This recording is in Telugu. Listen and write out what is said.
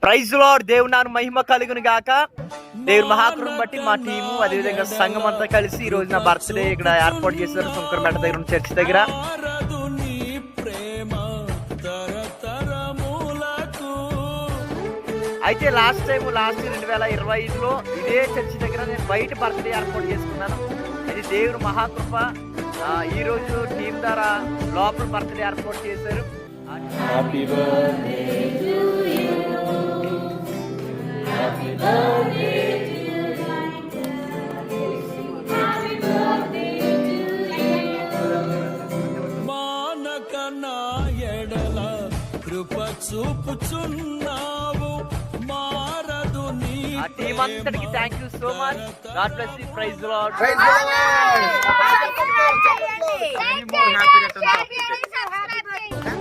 Praise lord. దేవుని నామమునకు మహిమ కలుగును గాక. దేవుని మహాకృపను బట్టి మా టీము అదేవిధంగా సంఘం అంతా కలిసి ఈ రోజు నా బర్త్డే ఇక్కడ ఏర్పాటు చేశారు సుంకరపేట దగ్గర ఉన్న చర్చ్ దగ్గర. అయితే లాస్ట్ 2025లో ఇదే చర్చ్ దగ్గర నేను బయట బర్త్డే ఏర్పాటు చేసుకున్నాను. అది దేవుని మహాకృప. ఈ రోజు టీం ద్వారా లోపల బర్త్డే ఏర్పాటు చేశారు. Happy birthday to you. Happy birthday to you. Happy birthday to you. మానకనా ఎడల కృప చూపుచున్నావు మారదు నీ ఆ టీం అంతటికి thank you so much. God bless you. Praise lord. Happy birthday.